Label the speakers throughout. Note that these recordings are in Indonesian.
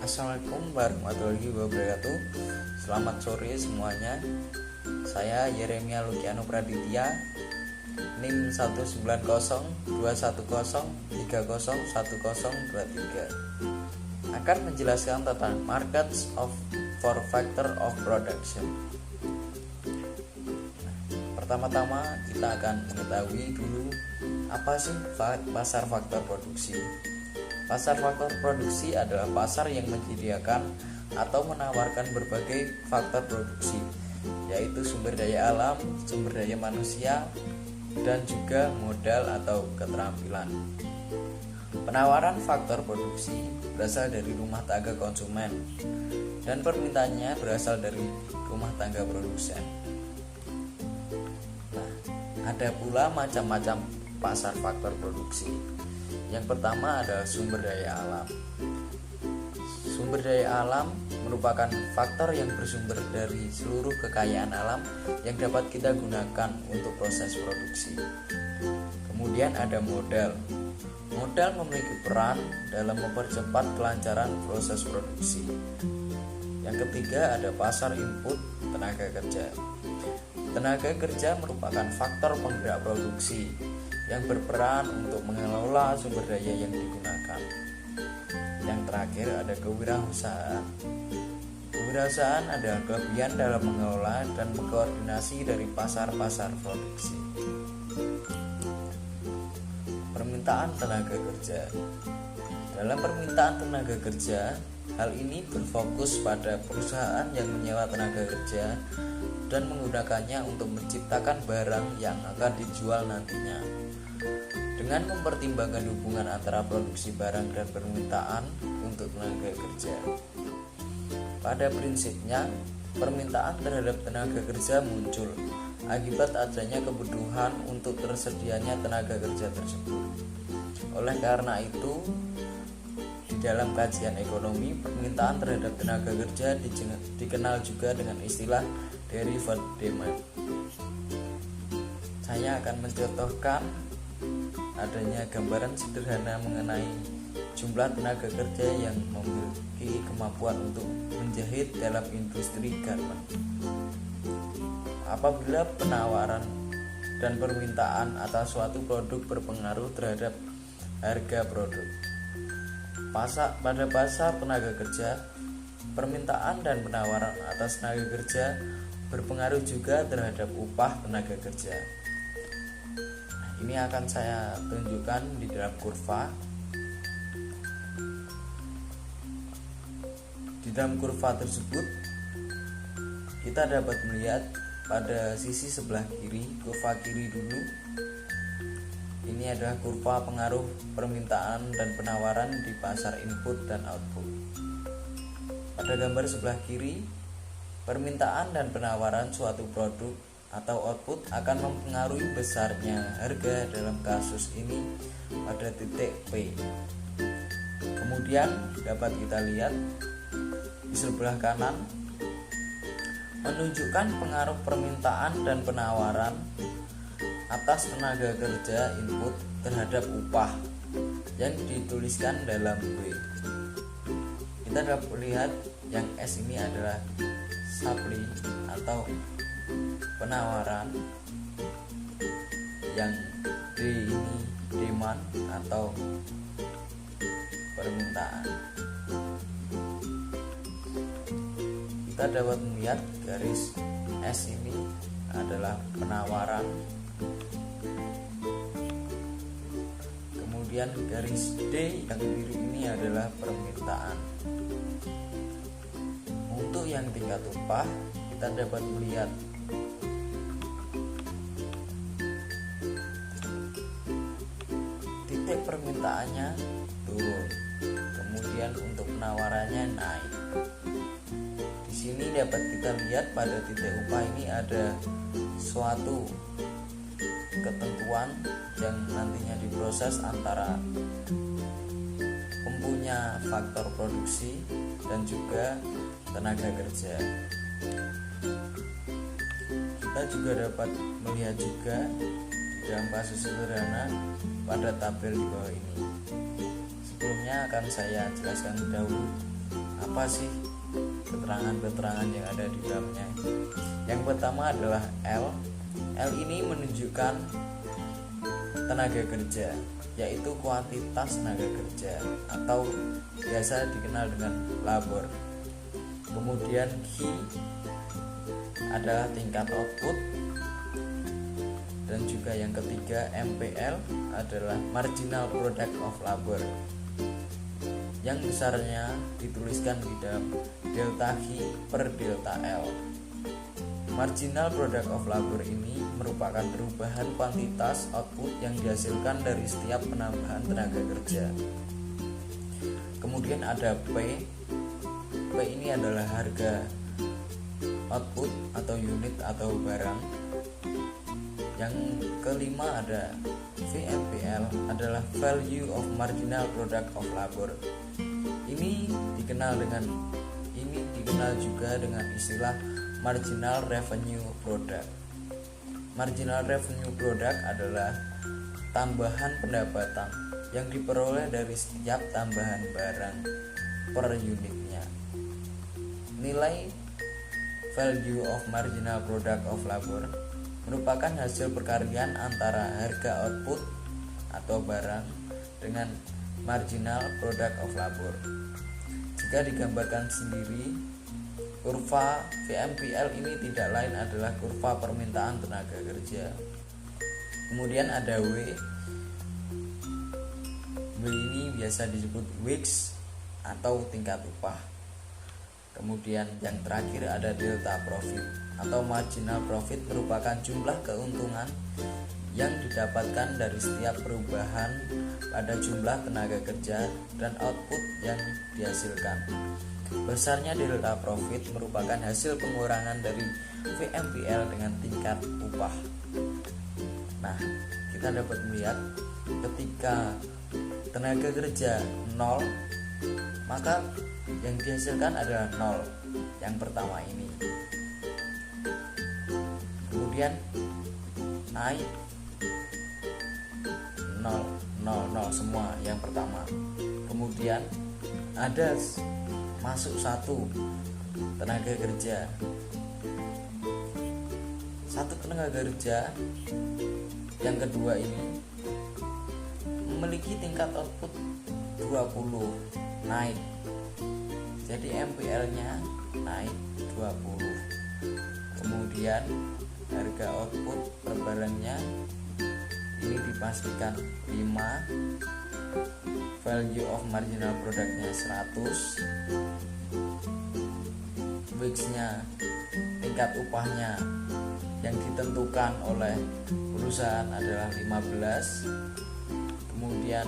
Speaker 1: Assalamualaikum warahmatullahi wabarakatuh. Selamat sore semuanya. Saya Yeremia Lukiano Praditya, NIM 19020301023, akan menjelaskan tentang markets for factor of production. Pertama-tama kita akan mengetahui dulu apa sih pasar faktor produksi. Pasar faktor produksi adalah pasar yang menyediakan atau menawarkan berbagai faktor produksi, yaitu sumber daya alam, sumber daya manusia, dan juga modal atau keterampilan. Penawaran faktor produksi berasal dari rumah tangga konsumen dan permintaannya berasal dari rumah tangga produsen. Nah, ada pula macam-macam pasar faktor produksi. Yang pertama adalah sumber daya alam. Sumber daya alam merupakan faktor yang bersumber dari seluruh kekayaan alam yang dapat kita gunakan untuk proses produksi. Kemudian ada modal. Modal memiliki peran dalam mempercepat kelancaran proses produksi. Yang ketiga ada pasar input tenaga kerja. Tenaga kerja merupakan faktor penggerak produksi yang berperan untuk mengelola sumber daya yang digunakan. Yang terakhir ada kewirausahaan. Kewirausahaan adalah kelebihan dalam mengelola dan mengkoordinasi dari pasar-pasar produksi. Permintaan tenaga kerja. Dalam permintaan tenaga kerja, hal ini berfokus pada perusahaan yang menyewa tenaga kerja dan menggunakannya untuk menciptakan barang yang akan dijual nantinya. Dengan mempertimbangkan hubungan antara produksi barang dan permintaan untuk tenaga kerja. Pada prinsipnya, permintaan terhadap tenaga kerja muncul akibat adanya kebutuhan untuk tersedianya tenaga kerja tersebut. Oleh karena itu, di dalam kajian ekonomi, permintaan terhadap tenaga kerja dikenal juga dengan istilah derivative demand. Saya akan mencontohkan adanya gambaran sederhana mengenai jumlah tenaga kerja yang memiliki kemampuan untuk menjahit dalam industri garment. Apabila penawaran dan permintaan atas suatu produk berpengaruh terhadap harga produk. Pada pasar tenaga kerja, permintaan dan penawaran atas tenaga kerja berpengaruh juga terhadap upah tenaga kerja. Ini akan saya tunjukkan di dalam kurva. Di dalam kurva tersebut kita dapat melihat pada sisi sebelah kiri, kurva kiri dulu. Ini adalah kurva pengaruh permintaan dan penawaran di pasar input dan output. Pada gambar sebelah kiri, permintaan dan penawaran suatu produk atau output akan mempengaruhi besarnya harga dalam kasus ini pada titik P. Kemudian dapat kita lihat di sebelah kanan menunjukkan pengaruh permintaan dan penawaran atas tenaga kerja input terhadap upah yang dituliskan dalam W. Kita dapat melihat yang S ini adalah supply atau penawaran, yang D ini demand atau permintaan. Kita dapat melihat garis S ini adalah penawaran, kemudian garis D yang biru ini adalah permintaan. Untuk yang tingkat upah, kita dapat melihat titik permintaannya turun, kemudian untuk penawarannya naik. Di sini dapat kita lihat pada titik upah ini ada suatu ketentuan yang nantinya diproses antara mempunyai faktor produksi dan juga tenaga kerja. Kita juga dapat melihat juga dalam kasus sederhana pada tabel di bawah ini. Sebelumnya akan saya jelaskan dahulu Apa sih keterangan-keterangan yang ada di dalamnya? Yang pertama adalah L. L ini menunjukkan tenaga kerja, yaitu kuantitas tenaga kerja atau biasa dikenal dengan labor. Kemudian Q adalah tingkat output, dan juga yang ketiga MPL adalah marginal product of labor, yang besarnya dituliskan di dalam delta Q per delta L. Marginal product of labor ini merupakan perubahan kuantitas output yang dihasilkan dari setiap penambahan tenaga kerja. Kemudian ada P. P ini adalah harga output atau unit atau barang. Yang kelima ada VMPL adalah value of marginal product of labor. Ini dikenal juga dengan istilah marginal revenue product. Marginal revenue product adalah tambahan pendapatan yang diperoleh dari setiap tambahan barang per unitnya. Nilai value of marginal product of labor merupakan hasil perkalian antara harga output atau barang dengan marginal product of labor. Jika digambarkan sendiri, kurva VMPL ini tidak lain adalah kurva permintaan tenaga kerja. Kemudian ada W. W ini biasa disebut wage atau tingkat upah. Kemudian yang terakhir ada delta profit atau marginal profit, merupakan jumlah keuntungan yang didapatkan dari setiap perubahan pada jumlah tenaga kerja dan output yang dihasilkan. Besarnya delta profit merupakan hasil pengurangan dari VMPL dengan tingkat upah. Nah, kita dapat melihat ketika tenaga kerja 0, maka yang dihasilkan adalah 0 yang pertama ini. Kemudian naik 0, 0, 0 semua yang pertama. Kemudian ada masuk satu tenaga kerja. Satu tenaga kerja yang kedua ini memiliki tingkat output 20, naik. Jadi MPL-nya naik 20. Kemudian harga output per barangnya ini dipastikan 5, value of marginal product-nya 100, wage-nya tingkat upahnya yang ditentukan oleh perusahaan adalah 15. Kemudian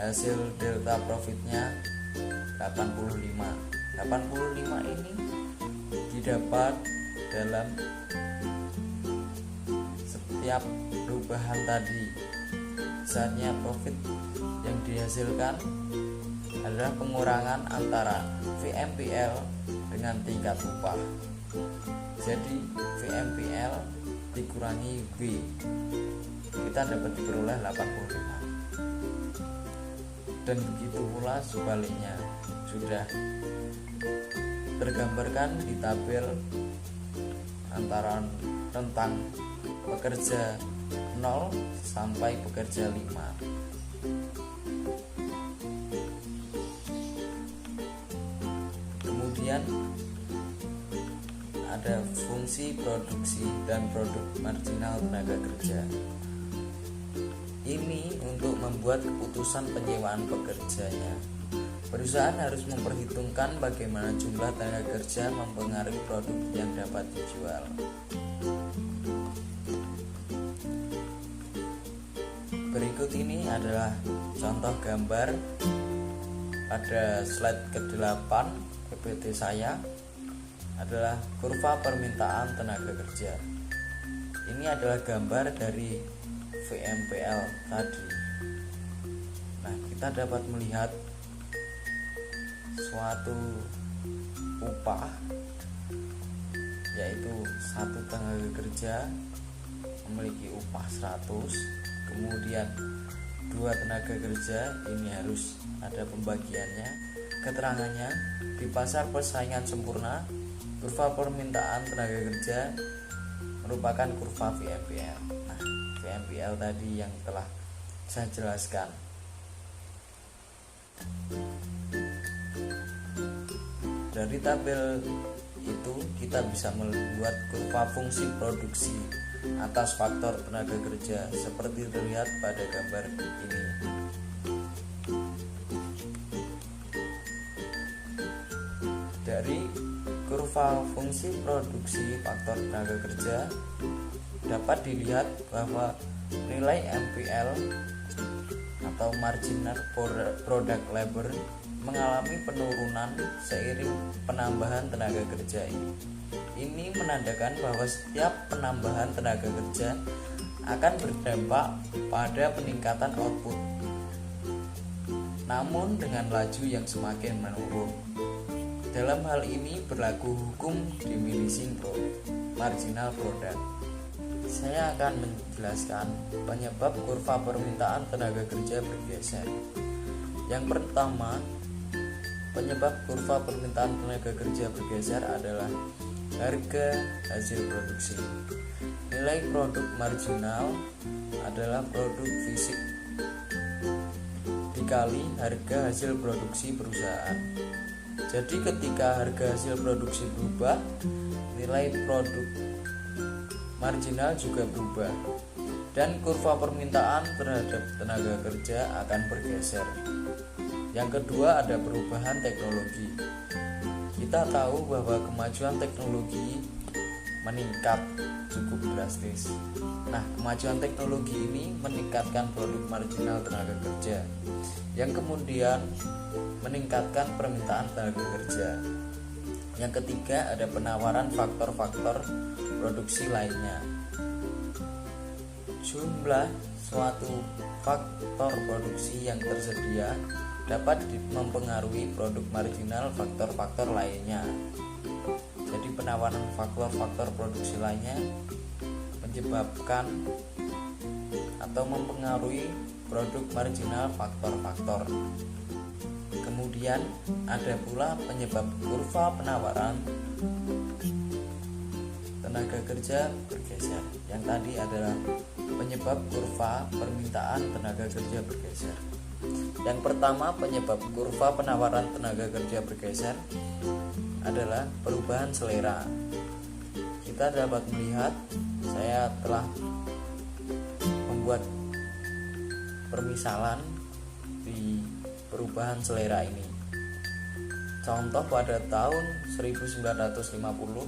Speaker 1: hasil delta profitnya 85. 85 ini didapat dalam setiap perubahan tadi. Besarnya profit yang dihasilkan adalah pengurangan antara VMPL dengan tingkat upah. Jadi VMPL dikurangi W, kita dapat diperoleh 85. Dan begitu pula sebaliknya, sudah tergambarkan di tabel antara tentang pekerja 0 sampai pekerja 5. Kemudian ada fungsi produksi dan produk marginal tenaga kerja. Ini untuk membuat keputusan penyewaan pekerjanya. Perusahaan harus memperhitungkan bagaimana jumlah tenaga kerja mempengaruhi produk yang dapat dijual. Berikut ini adalah contoh gambar pada slide ke-8 PPT saya, adalah kurva permintaan tenaga kerja. Ini adalah gambar dari VMPL tadi. Nah, kita dapat melihat suatu upah, yaitu satu tenaga kerja memiliki upah 100. Kemudian dua tenaga kerja ini harus ada pembagiannya. keterangannya, di pasar persaingan sempurna, kurva permintaan tenaga kerja merupakan kurva VMPL. Nah, VMPL tadi yang telah saya jelaskan. Dari tabel itu kita bisa membuat kurva fungsi produksi atas faktor tenaga kerja seperti terlihat pada gambar ini. Dari kurva fungsi produksi faktor tenaga kerja dapat dilihat bahwa nilai MPL atau marginal product labor mengalami penurunan seiring penambahan tenaga kerja ini. Ini menandakan bahwa setiap penambahan tenaga kerja akan berdampak pada peningkatan output, namun dengan laju yang semakin menurun. Dalam hal ini berlaku hukum diminishing marginal product. Saya akan menjelaskan penyebab kurva permintaan tenaga kerja bergeser. Yang pertama, penyebab kurva permintaan tenaga kerja bergeser adalah harga hasil produksi. Nilai produk marginal adalah produk fisik dikali harga hasil produksi perusahaan. Jadi ketika harga hasil produksi berubah, nilai produk marginal juga berubah, dan kurva permintaan terhadap tenaga kerja akan bergeser. Yang kedua, ada perubahan teknologi. Kita tahu bahwa kemajuan teknologi meningkat cukup drastis. Nah, kemajuan teknologi ini meningkatkan produk marginal tenaga kerja, yang kemudian meningkatkan permintaan tenaga kerja. Yang ketiga, ada penawaran faktor-faktor produksi lainnya. Jumlah suatu faktor produksi yang tersedia dapat mempengaruhi produk marginal faktor-faktor lainnya. Jadi penawaran faktor-faktor produksi lainnya menyebabkan atau mempengaruhi produk marginal faktor-faktor. Kemudian ada pula penyebab kurva penawaran tenaga kerja bergeser. Yang tadi adalah penyebab kurva permintaan tenaga kerja bergeser. Yang pertama, penyebab kurva penawaran tenaga kerja bergeser adalah perubahan selera. Kita dapat melihat, saya telah membuat permisalan di perubahan selera ini. Contoh, pada tahun 1950,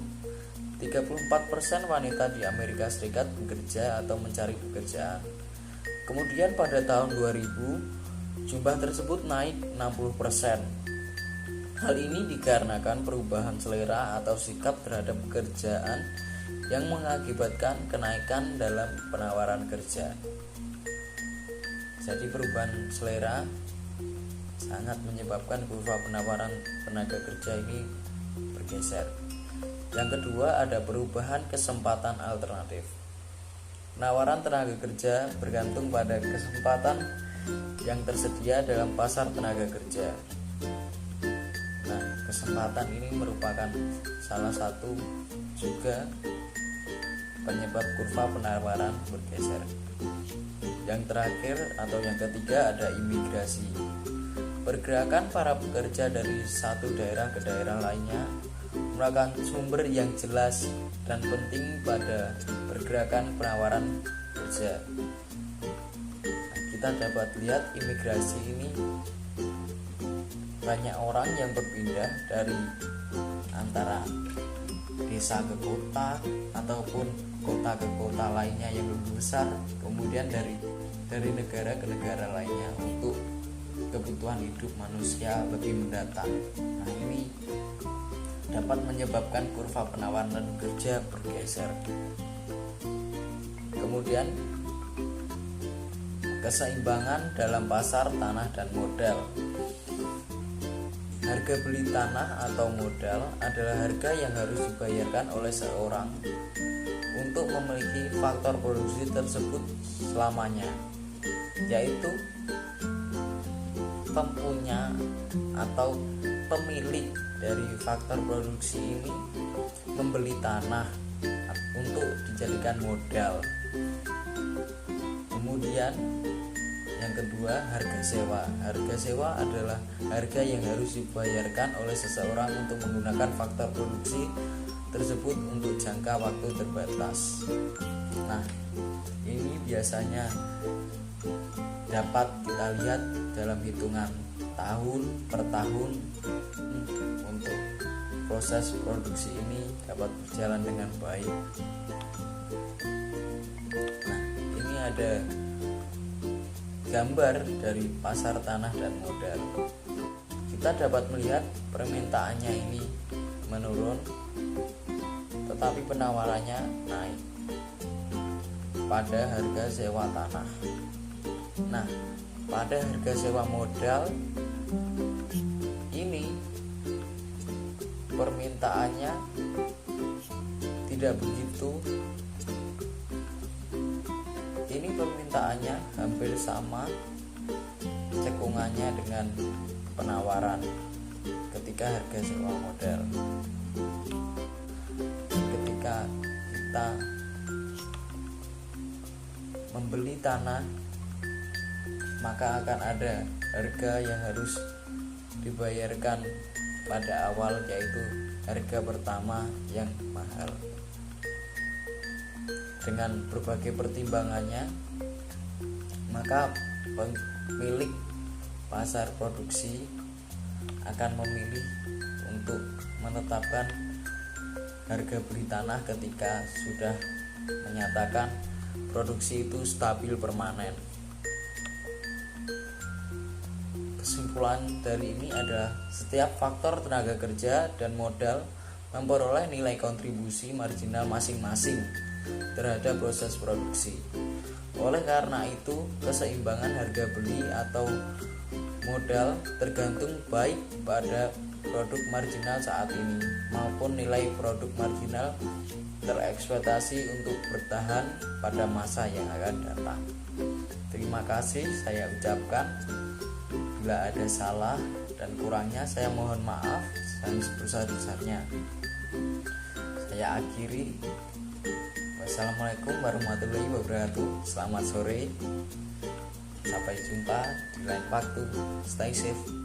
Speaker 1: 34% wanita di Amerika Serikat bekerja atau mencari pekerjaan. Kemudian pada tahun 2000, jumlah tersebut naik 60%. Hal ini dikarenakan perubahan selera atau sikap terhadap pekerjaan yang mengakibatkan kenaikan dalam penawaran kerja. Jadi perubahan selera sangat menyebabkan kurva penawaran tenaga kerja ini bergeser. Yang kedua, ada perubahan kesempatan alternatif. Penawaran tenaga kerja bergantung pada kesempatan yang tersedia dalam pasar tenaga kerja. Nah, kesempatan ini merupakan salah satu juga penyebab kurva penawaran bergeser. Yang terakhir atau yang ketiga, ada imigrasi. Pergerakan para pekerja dari satu daerah ke daerah lainnya merupakan sumber yang jelas dan penting pada pergerakan penawaran kerja. Kita dapat lihat imigrasi ini banyak orang yang berpindah dari antara desa ke kota ataupun kota ke kota lainnya yang lebih besar, kemudian dari negara ke negara lainnya untuk kebutuhan hidup manusia lebih mendatang. Nah, ini dapat menyebabkan kurva penawaran kerja bergeser. Kemudian keseimbangan dalam pasar tanah dan modal. Harga beli tanah atau modal adalah harga yang harus dibayarkan oleh seorang untuk memiliki faktor produksi tersebut selamanya, yaitu tempuhnya atau pemilik dari faktor produksi ini membeli tanah untuk dijadikan modal. Kemudian yang kedua, harga sewa. Harga sewa adalah harga yang harus dibayarkan oleh seseorang untuk menggunakan faktor produksi tersebut untuk jangka waktu terbatas. Nah, ini biasanya dapat kita lihat dalam hitungan tahun per tahun. Untuk proses produksi ini dapat berjalan dengan baik. Nah, ini ada gambar dari pasar tanah dan modal. Kita dapat melihat permintaannya ini menurun, tetapi penawarannya naik pada harga sewa tanah. Nah, pada harga sewa modal ini permintaannya tidak begitu. Ini permintaannya hampir sama cekungannya dengan penawaran ketika harga sewa modal. Ketika kita membeli tanah, maka akan ada harga yang harus dibayarkan pada awal, yaitu harga pertama yang mahal. Dengan berbagai pertimbangannya, maka pemilik pasar produksi akan memilih untuk menetapkan harga beli tanah ketika sudah menyatakan produksi itu stabil permanen. Kesimpulan dari ini adalah setiap faktor tenaga kerja dan modal memperoleh nilai kontribusi marginal masing-masing terhadap proses produksi. Oleh karena itu, keseimbangan harga beli atau modal tergantung baik pada produk marginal saat ini maupun nilai produk marginal terekspektasi untuk bertahan pada masa yang akan datang. Terima kasih saya ucapkan. Bila ada salah dan kurangnya saya mohon maaf yang sebesar-besarnya. Saya akhiri. Wassalamualaikum warahmatullahi wabarakatuh. Selamat sore. Sampai jumpa di lain waktu. Stay safe.